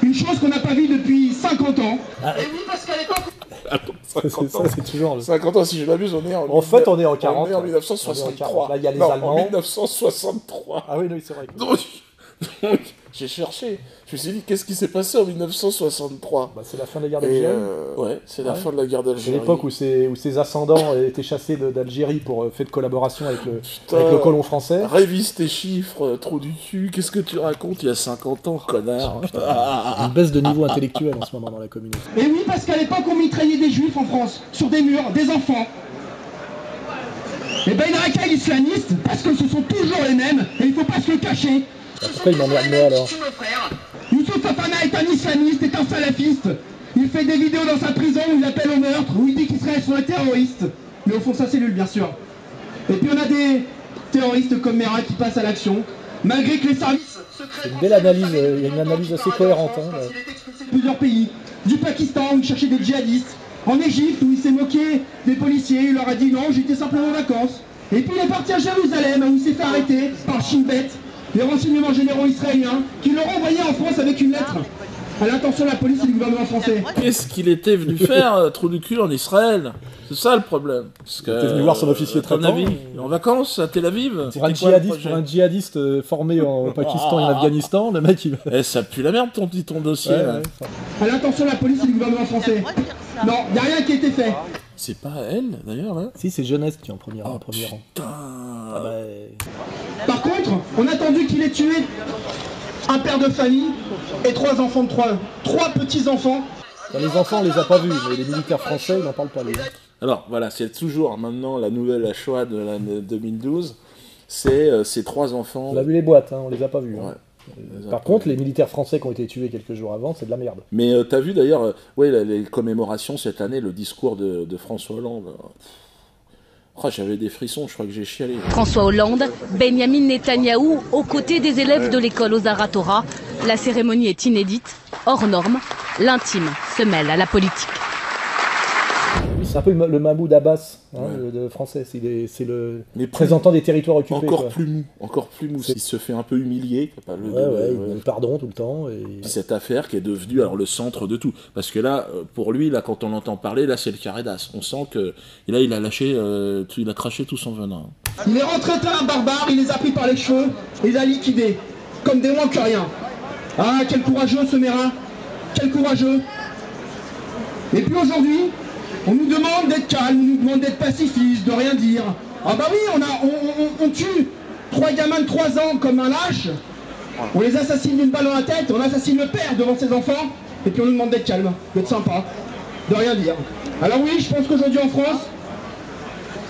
Une chose qu'on n'a pas vue depuis 50 ans. Et oui, parce qu'à l'époque... Attends, 50 ans, c'est toujours... 50 ans, si je m'abuse, on est en... En fait, on est en 40. On est en 1963. Là, il y a les non, Allemands. En 1963. Ah oui, c'est vrai. Donc, j'ai cherché. Je me suis dit, qu'est-ce qui s'est passé en 1963 c'est la fin de la guerre d'Algérie. Ouais, c'est la fin de la guerre d'Algérie. C'est l'époque où ses ascendants étaient chassés d'Algérie pour fait de collaboration avec le colon français. Révise tes chiffres, trou du cul, qu'est-ce que tu racontes il y a 50 ans, connard. Une baisse de niveau intellectuel en ce moment dans la communauté. Et oui, parce qu'à l'époque, on mitraillait des juifs en France, sur des murs, des enfants. Et une racaille islamiste, parce que ce sont toujours les mêmes, et il faut pas se le cacher. Pourquoi il m'emmerde moi alors? Youssouf Fofana est un islamiste, est un salafiste. Il fait des vidéos dans sa prison où il appelle au meurtre, où il dit qu'Israël sont des terroristes. Mais au fond, sa cellule, bien sûr. Et puis on a des terroristes comme Mera qui passent à l'action, malgré que les services secrets... C'est une belle analyse, il y a une analyse assez cohérente. Il est expulsé de plusieurs pays. Du Pakistan, où il cherchait des djihadistes. En Égypte, où il s'est moqué des policiers, il leur a dit non, j'étais simplement en vacances. Et puis il est parti à Jérusalem, où il s'est fait arrêter par Shin Bet, les renseignements généraux israéliens, qui l'ont envoyé en France avec une lettre à l'intention de la police et du gouvernement français. Qu'est-ce qu'il était venu faire, trou du cul, en Israël? C'est ça le problème. Il était venu voir son officier traitant. En vacances à Tel Aviv. Pour un djihadiste formé en Pakistan et en Afghanistan, le mec il... ça pue la merde ton dossier. Ouais, à l'intention de la police et du gouvernement français. Non, il n'y a rien qui a été fait. C'est pas elle, d'ailleurs, là? Si, c'est Jeunesse qui est en premier rang. Putain. Par contre, on a attendu qu'il ait tué un père de famille et 3 enfants de 3 petits-enfants. Les enfants, on les a pas vus, mais les militaires français, ils n'en parlent pas. Alors, voilà, c'est toujours maintenant la nouvelle Shoah de l'année 2012. C'est ces 3 enfants... On a vu les boîtes, on les a pas vus. Ouais. Par contre, les militaires français qui ont été tués quelques jours avant, c'est de la merde. Mais t'as vu d'ailleurs, les commémorations cette année, le discours de François Hollande. Oh, j'avais des frissons, je crois que j'ai chialé. François Hollande, Benyamin Netanyahou, aux côtés des élèves de l'école Ozar Torah. La cérémonie est inédite, hors norme. L'intime se mêle à la politique. C'est un peu le Mahmoud Abbas de français, c'est le représentant des territoires occupés. Encore plus mou, il se fait un peu humilier. Il pardon tout le temps. Et... Cette affaire qui est devenue alors le centre de tout. Parce que là, pour lui, là, quand on l'entend parler, là c'est le carré d'as. On sent que là, il a lâché, il a craché tout son venin. Il est rentré un barbare, il les a pris par les cheveux, il les a liquidés, comme des moins que rien. Ah, quel courageux ce Mera, quel courageux. Et puis aujourd'hui, on nous demande d'être calme, on nous demande d'être pacifiste, de rien dire. Ah bah oui, on tue 3 gamins de 3 ans comme un lâche, on les assassine d'une balle dans la tête, on assassine le père devant ses enfants, et puis on nous demande d'être calme, d'être sympa, de rien dire. Alors oui, je pense qu'aujourd'hui en France,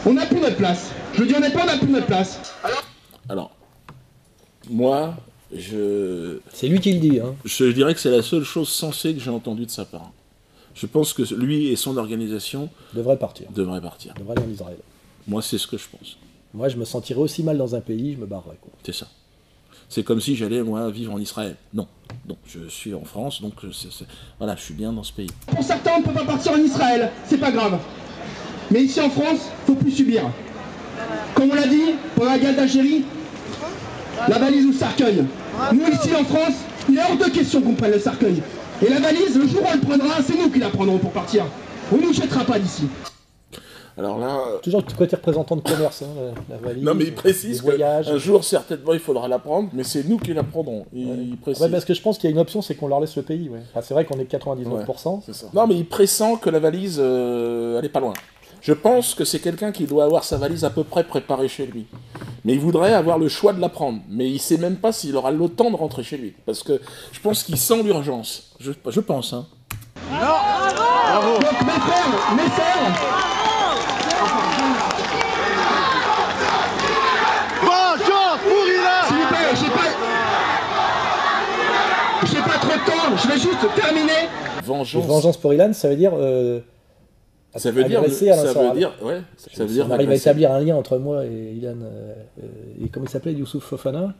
on n'a plus notre place. Je le dis honnêtement, on n'a plus notre place. Alors moi, c'est lui qui le dit. Hein. Je dirais que c'est la seule chose sensée que j'ai entendue de sa part. Je pense que lui et son organisation devraient partir. Devraient aller en Israël. Moi, c'est ce que je pense. Moi, je me sentirais aussi mal dans un pays, je me barrerais. C'est ça. C'est comme si j'allais, moi, vivre en Israël. Non, je suis en France, donc voilà, je suis bien dans ce pays. Pour certains, on ne peut pas partir en Israël, c'est pas grave. Mais ici en France, il ne faut plus subir. Comme on l'a dit, pendant la guerre d'Algérie, la valise ou le cercueil. Nous, ici en France, il est hors de question qu'on prenne le cercueil. Et la valise, le jour où on le prendra, c'est nous qui la prendrons pour partir. On ne nous jettera pas d'ici. Alors là... Toujours le côté représentant de commerce, la valise. Non mais il précise qu'un jour, certainement, il faudra la prendre, mais c'est nous qui la prendrons. Il précise. Ouais, parce que je pense qu'il y a une option, c'est qu'on leur laisse le pays. Ouais. Enfin, c'est vrai qu'on est 99%. C'est ça. Non mais il pressent que la valise, elle est pas loin. Je pense que c'est quelqu'un qui doit avoir sa valise à peu près préparée chez lui. Mais il voudrait avoir le choix de la prendre. Mais il ne sait même pas s'il aura le temps de rentrer chez lui. Parce que je pense qu'il sent l'urgence. Je pense, hein. Non. Bravo. Donc mes frères, vengeance pour Ilan. S'il vous plaît, j'ai pas trop de temps, je vais juste terminer. Vengeance pour Ilan, ça veut dire... Ça veut dire, on arrive à établir un lien entre moi et Ilan, et comment il s'appelait, Youssouf Fofana.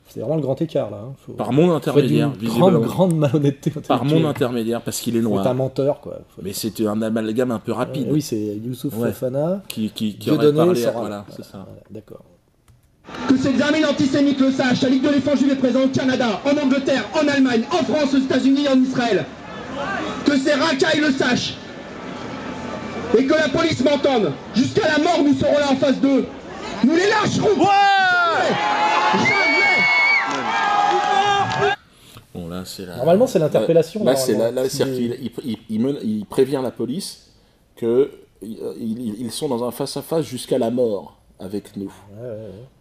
C'est vraiment le grand écart là. Hein. Par mon intermédiaire, visiblement. Grande malhonnêteté. Par mon intermédiaire, parce qu'il est noir. C'est un menteur quoi. Mais c'était un amalgame un peu rapide. Oui, c'est Youssouf Fofana. Qui aurait parlé, voilà, c'est ça. D'accord. Que ces gamins antisémites le sachent, la Ligue de défense juive est présente au Canada, en Angleterre, en Allemagne, en France, aux États-Unis et en Israël. Que ces racailles le sachent. Et que la police m'entende. Jusqu'à la mort, nous serons là en face d'eux. Nous les lâcherons. Bon, là, c'est la... Normalement, c'est l'interpellation. Là, il prévient la police qu'ils sont dans un face-à-face jusqu'à la mort avec nous.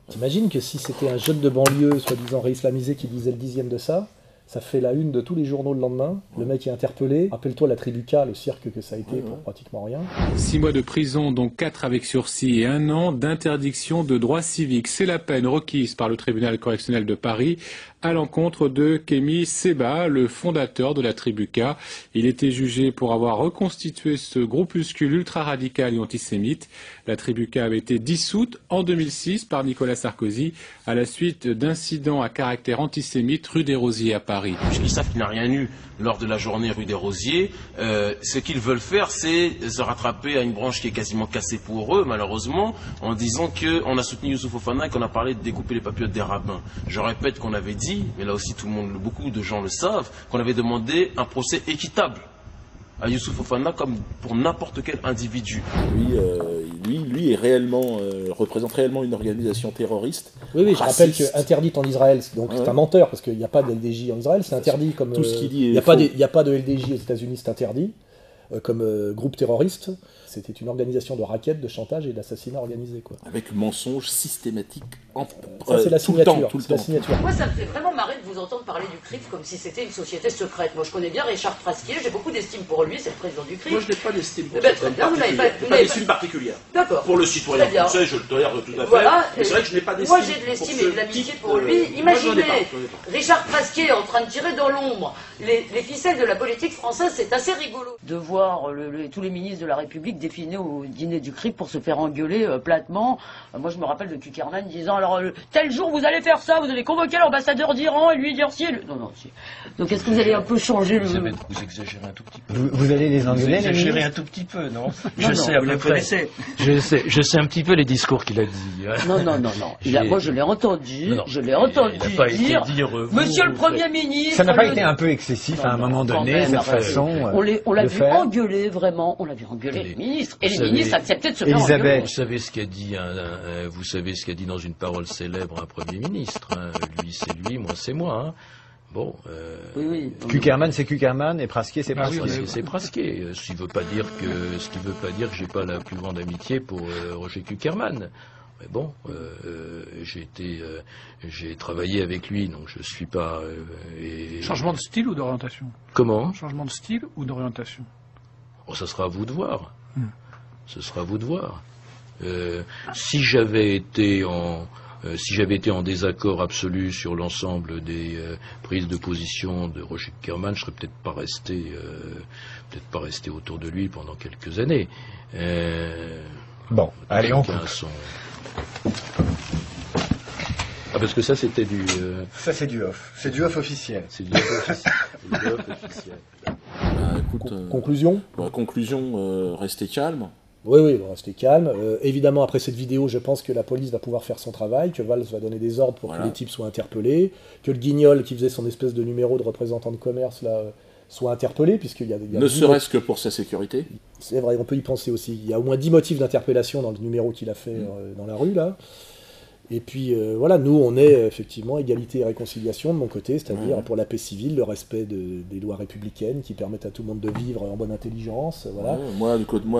T'imagines que si c'était un jeune de banlieue, soi-disant réislamisé, qui disait le 10e de ça fait la une de tous les journaux le lendemain. Le mec est interpellé. Rappelle-toi la Tribuca, le cirque que ça a été pour pratiquement rien. 6 mois de prison, dont 4 avec sursis et 1 an d'interdiction de droits civiques. C'est la peine requise par le tribunal correctionnel de Paris à l'encontre de Kémy Séba, le fondateur de la Tribuca. Il était jugé pour avoir reconstitué ce groupuscule ultra-radical et antisémite. La Tribuca avait été dissoute en 2006 par Nicolas Sarkozy à la suite d'incidents à caractère antisémite rue des Rosiers à Paris. Ils savent qu'il n'a rien eu lors de la journée rue des Rosiers. Ce qu'ils veulent faire, c'est se rattraper à une branche qui est quasiment cassée pour eux, malheureusement, en disant qu'on a soutenu Youssouf Fofana et qu'on a parlé de découper les papillotes des rabbins. Je répète qu'on avait dit, mais là aussi beaucoup de gens le savent, qu'on avait demandé un procès équitable à Youssouf Fofana comme pour n'importe quel individu. Lui est réellement, représente réellement une organisation terroriste. Oui, je rappelle qu'interdite en Israël, donc c'est un menteur, parce qu'il n'y a pas de LDJ en Israël, c'est interdit comme... Tout ce qu'il dit il n'y a pas de LDJ aux États-Unis, c'est interdit, comme groupe terroriste. C'était une organisation de racket, de chantage et d'assassinat organisé, quoi. Avec mensonge systématique ça, c'est la signature. Tout le temps. Moi, ça me fait vraiment marrer de vous entendre parler du CRIF comme si c'était une société secrète. Moi, je connais bien Richard Frasquier, j'ai beaucoup d'estime pour lui, c'est le président du CRIF. Moi, je n'ai pas d'estime pour très bien, vous n'avez pas d'estime particulière. D'accord. Pour le citoyen français, je le tolère tout à fait. Voilà. Mais c'est vrai que je n'ai pas d'estime. Moi, j'ai de l'estime et de l'amitié pour lui. Imaginez Richard Frasquier en train de tirer dans l'ombre les ficelles de la politique française, c'est assez rigolo. De voir voir tous les ministres de la République défiler au dîner du CRIF pour se faire engueuler platement. Moi, je me rappelle de Kukerman disant, alors, tel jour, vous allez faire ça, vous allez convoquer l'ambassadeur d'Iran et lui dire si... Non, non, si. Donc, est-ce que vous allez un peu changer le... Vous exagérez un tout petit peu. Vous allez les engueuler, Vous exagérez un tout petit peu, non? Je sais, vous le connaissez. Je sais un petit peu les discours qu'il a dit. Non. Moi, je l'ai entendu. Je l'ai entendu dire, Monsieur le Premier ministre... Ça n'a pas été un peu excessif à un moment donné, cette façon on l'a vu engueuler, vraiment. On l'a vu engueuler les ministres. Et les ministres acceptaient de se faire engueuler. Vous savez ce qu'a dit, vous savez ce qu'a dit dans une parole célèbre un Premier ministre. Lui, c'est lui, moi, c'est moi. Hein. Bon. Oui. Kukerman, c'est Kukerman, et Prasquier, c'est Prasquier. C'est Prasquier. Ce qui veut pas dire que j'ai pas la plus grande amitié pour Roger Kukerman. Mais bon, j'ai travaillé avec lui, donc je suis pas... Changement de style ou d'orientation? Comment? Changement de style ou d'orientation? Oh, ça sera à vous de voir. Ce sera à vous de voir. Si j'avais été en désaccord absolu sur l'ensemble des prises de position de Roger Kukerman, je serais peut-être pas resté autour de lui pendant quelques années. Bon, allez, on coupe. Ah, parce que ça, c'était du... Ça, c'est du off. C'est du off officiel. C'est du off officiel. Conclusion Conclusion, restez calme. Oui, restez calme. Évidemment, après cette vidéo, je pense que la police va pouvoir faire son travail, que Valls va donner des ordres pour que les types soient interpellés, que le Guignol, qui faisait son espèce de numéro de représentant de commerce, là, soit interpellé, puisqu'il y a ne serait-ce que pour sa sécurité. C'est vrai, on peut y penser aussi. Il y a au moins 10 motifs d'interpellation dans le numéro qu'il a fait dans la rue, là. Et puis, voilà, nous, on est effectivement égalité et réconciliation de mon côté, c'est-à-dire pour la paix civile, le respect des lois républicaines qui permettent à tout le monde de vivre en bonne intelligence, voilà. Moi,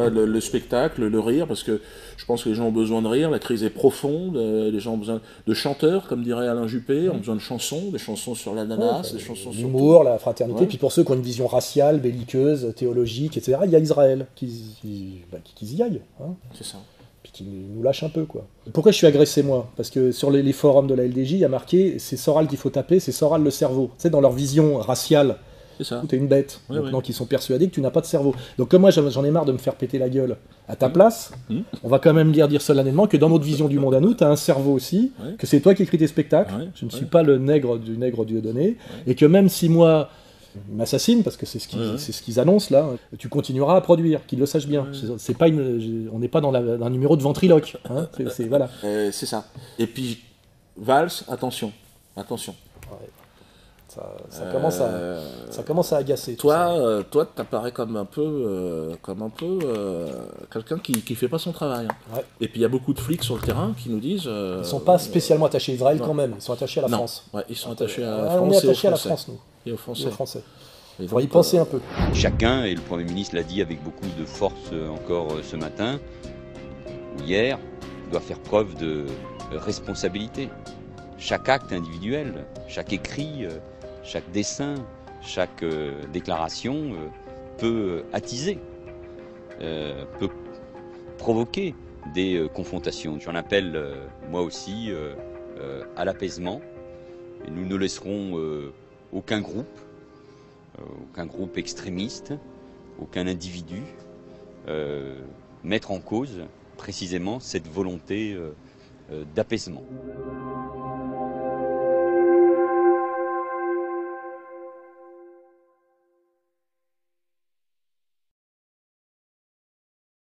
le spectacle, le rire, parce que je pense que les gens ont besoin de rire, la crise est profonde, les gens ont besoin de chanteurs, comme dirait Alain Juppé, ont besoin de chansons, des chansons sur l'ananas, des chansons sur l'humour, la fraternité, puis pour ceux qui ont une vision raciale, belliqueuse, théologique, etc., il y a Israël, qu'ils y aillent. Hein. C'est ça. Puis qui nous lâche un peu, quoi. Pourquoi je suis agressé, moi? Parce que sur les forums de la LDJ, il y a marqué « c'est Soral qu'il faut taper, c'est Soral le cerveau ». Tu sais, dans leur vision raciale, t'es une bête. Donc ils sont persuadés que tu n'as pas de cerveau. Donc comme moi, j'en ai marre de me faire péter la gueule à ta place, on va quand même dire solennellement que dans notre vision du monde à nous, tu as un cerveau aussi, que c'est toi qui écris tes spectacles, je ne suis pas le nègre du nègre Dieudonné, et que même si moi... ils m'assassinent, parce que c'est ce qu'ils annoncent là, tu continueras à produire, qu'ils le sachent bien. C'est pas on n'est pas dans un numéro de ventriloque. Hein. Voilà. C'est ça. Et puis, Valls, attention. Ça commence à agacer. Toi, t'apparais comme un peu quelqu'un qui fait pas son travail. Hein. Et puis il y a beaucoup de flics sur le terrain qui nous disent. Ils sont pas spécialement attachés à Israël quand même. Ils sont attachés à la France. Ouais, ils sont attachés à la France. On est attachés à la France, nous. Et aux Français. Il faudrait y penser un peu. Chacun, et le Premier ministre l'a dit avec beaucoup de force encore ce matin ou hier, doit faire preuve de responsabilité. Chaque acte individuel, chaque écrit, chaque dessin, chaque déclaration peut attiser, peut provoquer des confrontations. J'en appelle moi aussi à l'apaisement. Et nous ne laisserons aucun groupe extrémiste, aucun individu mettre en cause précisément cette volonté d'apaisement.